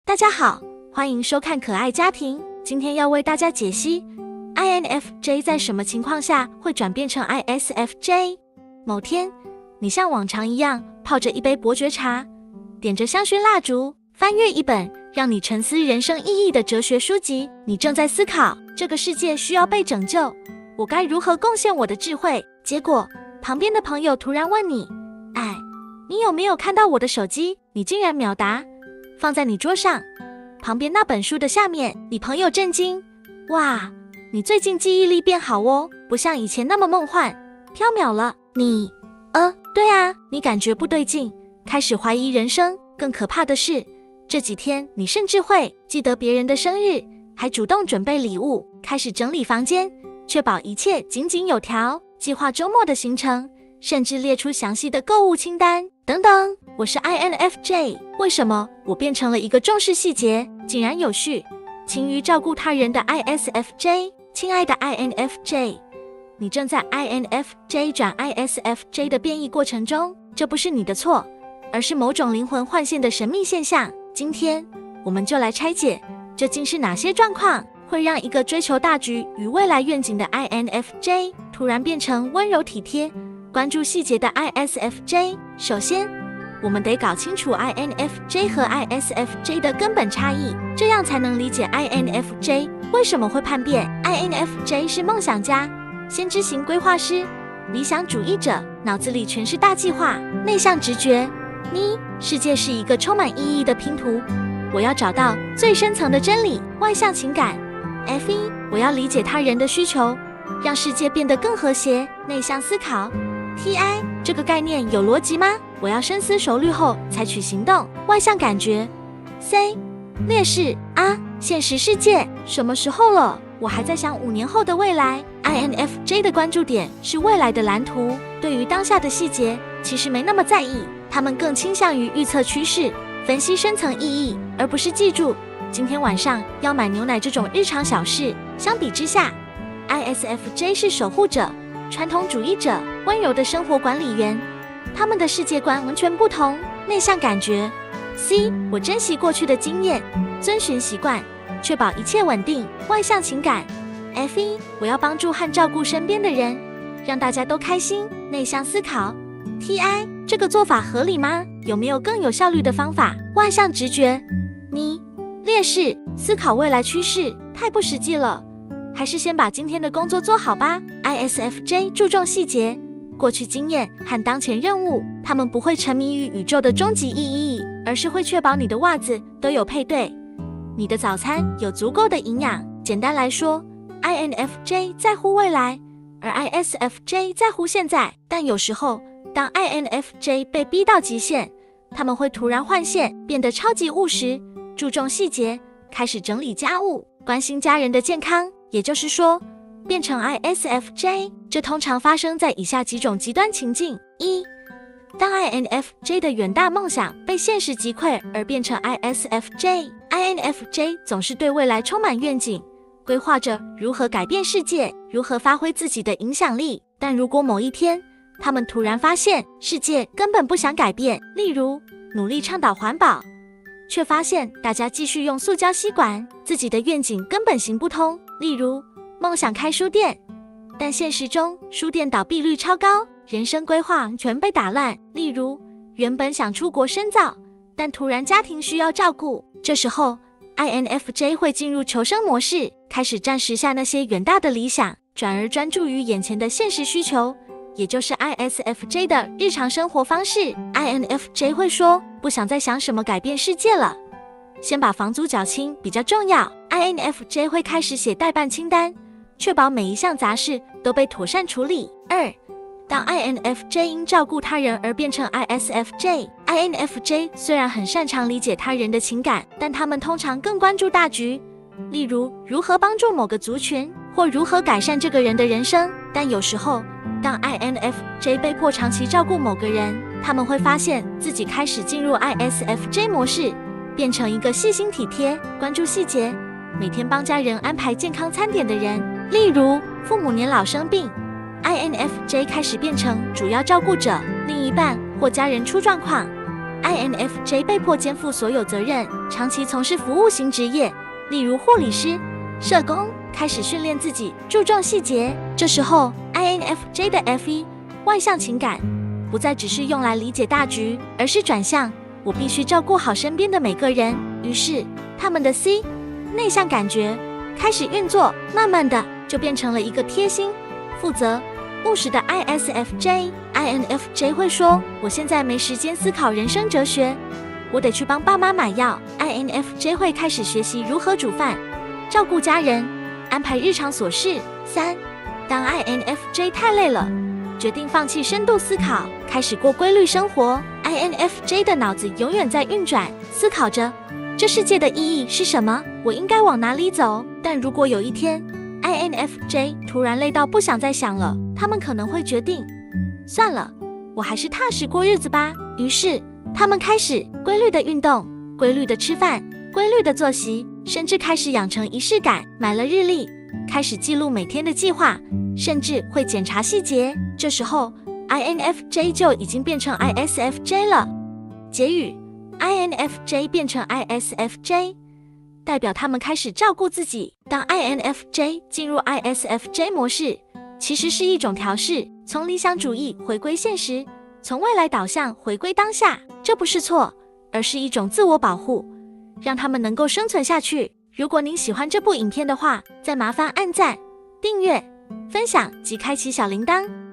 大家好，欢迎收看可爱家庭。今天要为大家解析 INFJ 在什么情况下会转变成 ISFJ。某天，你像往常一样泡着一杯伯爵茶，点着香薰蜡烛，翻阅一本让你沉思人生意义的哲学书籍。你正在思考，这个世界需要被拯救，我该如何贡献我的智慧？结果，旁边的朋友突然问你：你有没有看到我的手机？你竟然秒答，放在你桌上，旁边那本书的下面。你朋友震惊：哇，你最近记忆力变好哦，不像以前那么梦幻缥缈了。对啊，你感觉不对劲，开始怀疑人生。更可怕的是，这几天你甚至会记得别人的生日，还主动准备礼物，开始整理房间，确保一切井井有条，计划周末的行程，甚至列出详细的购物清单等等。我是 INFJ， 为什么我变成了一个重视细节、井然有序、勤于照顾他人的 ISFJ？ 亲爱的 INFJ， 你正在 INFJ 转 ISFJ 的变异过程中，这不是你的错，而是某种灵魂换线的神秘现象。今天我们就来拆解，究竟是哪些状况会让一个追求大局与未来愿景的 INFJ 突然变成温柔体贴、关注细节的 ISFJ。 首先，我们得搞清楚 INFJ 和 ISFJ 的根本差异，这样才能理解 INFJ 为什么会叛变。 INFJ 是梦想家、先知型规划师、理想主义者，脑子里全是大计划。内向直觉，世界是一个充满意义的拼图，我要找到最深层的真理。外向情感，我要理解他人的需求，让世界变得更和谐。内向思考，这个概念有逻辑吗？我要深思熟虑后采取行动。外向感觉，劣势，现实世界什么时候了？我还在想5年后的未来。INFJ 的关注点是未来的蓝图，对于当下的细节其实没那么在意，他们更倾向于预测趋势，分析深层意义，而不是记住今天晚上要买牛奶这种日常小事。相比之下， ISFJ 是守护者、传统主义者、温柔的生活管理员，他们的世界观完全不同。内向感觉，我珍惜过去的经验，遵循习惯，确保一切稳定。外向情感，我要帮助和照顾身边的人，让大家都开心。内向思考，这个做法合理吗？有没有更有效率的方法？外向直觉，劣势，思考未来趋势太不实际了，还是先把今天的工作做好吧。ISFJ 注重细节、过去经验和当前任务，他们不会沉迷于宇宙的终极意义，而是会确保你的袜子都有配对，你的早餐有足够的营养。简单来说， INFJ 在乎未来，而 ISFJ 在乎现在。但有时候，当 INFJ 被逼到极限，他们会突然换线，变得超级务实，注重细节，开始整理家务，关心家人的健康。也就是说，变成 ISFJ， 这通常发生在以下几种极端情境：当 INFJ 的远大梦想被现实击溃而变成 ISFJ。INFJ 总是对未来充满愿景，规划着如何改变世界，如何发挥自己的影响力。但如果某一天，他们突然发现世界根本不想改变，例如努力倡导环保，却发现大家继续用塑胶吸管，自己的愿景根本行不通。例如梦想开书店，但现实中书店倒闭率超高，人生规划全被打乱。例如原本想出国深造，但突然家庭需要照顾，这时候 INFJ 会进入求生模式，开始暂时下那些远大的理想，转而专注于眼前的现实需求，也就是 ISFJ 的日常生活方式。 INFJ 会说，不想再想什么改变世界了，先把房租缴清比较重要。 INFJ 会开始写待办清单，确保每一项杂事都被妥善处理。当 INFJ 因照顾他人而变成 ISFJ，INFJ 虽然很擅长理解他人的情感，但他们通常更关注大局，例如如何帮助某个族群，或如何改善这个人的人生。但有时候，当 INFJ 被迫长期照顾某个人，他们会发现自己开始进入 ISFJ 模式，变成一个细心体贴、关注细节，每天帮家人安排健康餐点的人。例如父母年老生病， INFJ 开始变成主要照顾者，另一半或家人出状况， INFJ 被迫肩负所有责任，长期从事服务型职业，例如护理师、社工，开始训练自己注重细节。这时候 INFJ 的 F1 外向情感不再只是用来理解大局，而是转向我必须照顾好身边的每个人。于是他们的 C 内向感觉开始运作，慢慢的就变成了一个贴心、负责、务实的 ISFJ。INFJ 会说，我现在没时间思考人生哲学，我得去帮爸妈买药。INFJ 会开始学习如何煮饭、照顾家人、安排日常琐事。3. 当 INFJ 太累了，决定放弃深度思考，开始过规律生活。INFJ 的脑子永远在运转，思考着这世界的意义是什么，我应该往哪里走。但如果有一天 INFJ 突然累到不想再想了，他们可能会决定，算了，我还是踏实过日子吧。于是他们开始规律的运动、规律的吃饭、规律的作息，甚至开始养成仪式感，买了日历，开始记录每天的计划，甚至会检查细节。这时候 INFJ 就已经变成 ISFJ 了。结语： INFJ 变成 ISFJ， 代表他们开始照顾自己。当 INFJ 进入 ISFJ 模式，其实是一种调试，从理想主义回归现实，从未来导向回归当下。这不是错，而是一种自我保护，让他们能够生存下去。如果您喜欢这部影片的话，再麻烦按赞、订阅、分享及开启小铃铛。